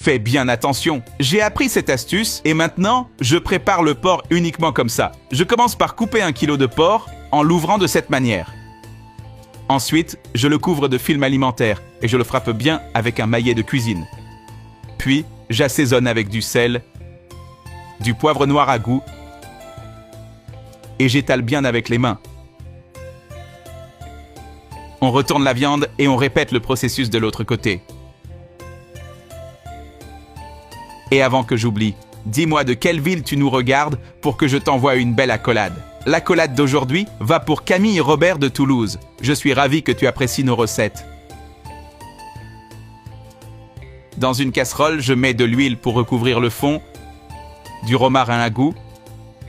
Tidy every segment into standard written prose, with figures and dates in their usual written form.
Fais bien attention. J'ai appris cette astuce et maintenant, je prépare le porc uniquement comme ça. Je commence par couper 1 kilo de porc en l'ouvrant de cette manière. Ensuite, je le couvre de film alimentaire et je le frappe bien avec un maillet de cuisine. Puis, j'assaisonne avec du sel, du poivre noir à goût et j'étale bien avec les mains. On retourne la viande et on répète le processus de l'autre côté. Et avant que j'oublie, dis-moi de quelle ville tu nous regardes pour que je t'envoie une belle accolade. L'accolade d'aujourd'hui va pour Camille Robert de Toulouse. Je suis ravi que tu apprécies nos recettes. Dans une casserole, je mets de l'huile pour recouvrir le fond, du romarin à goût,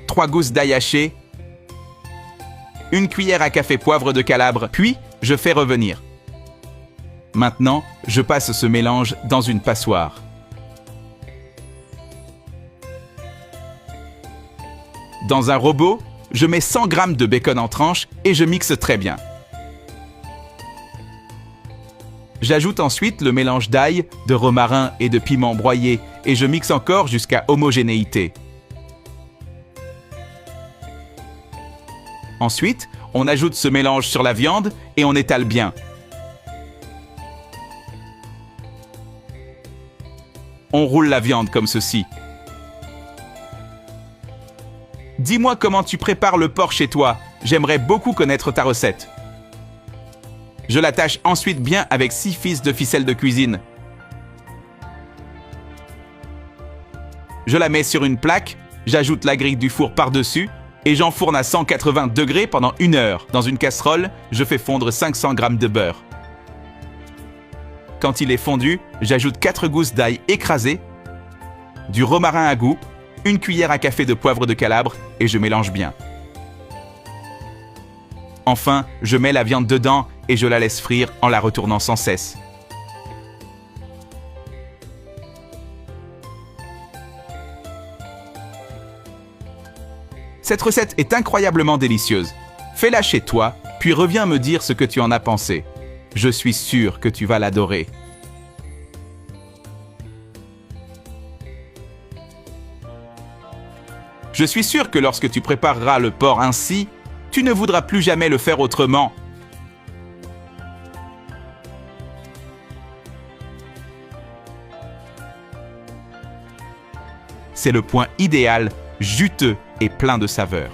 3 gousses d'ail haché, 1 cuillère à café poivre de Calabre, puis je fais revenir. Maintenant, je passe ce mélange dans une passoire. Dans un robot, je mets 100 g de bacon en tranches et je mixe très bien. J'ajoute ensuite le mélange d'ail, de romarin et de piment broyé et je mixe encore jusqu'à homogénéité. Ensuite, on ajoute ce mélange sur la viande et on étale bien. On roule la viande comme ceci. Dis-moi comment tu prépares le porc chez toi. J'aimerais beaucoup connaître ta recette. Je l'attache ensuite bien avec 6 fils de ficelle de cuisine. Je la mets sur une plaque, j'ajoute la grille du four par-dessus et j'enfourne à 180 degrés pendant 1 heure. Dans une casserole, je fais fondre 500 g de beurre. Quand il est fondu, j'ajoute 4 gousses d'ail écrasées, du romarin à goût, 1 cuillère à café de poivre de Calabre et je mélange bien. Enfin, je mets la viande dedans et je la laisse frire en la retournant sans cesse. Cette recette est incroyablement délicieuse. Fais-la chez toi, puis reviens me dire ce que tu en as pensé. Je suis sûr que tu vas l'adorer. Je suis sûr que lorsque tu prépareras le porc ainsi, tu ne voudras plus jamais le faire autrement. C'est le point idéal, juteux et plein de saveurs.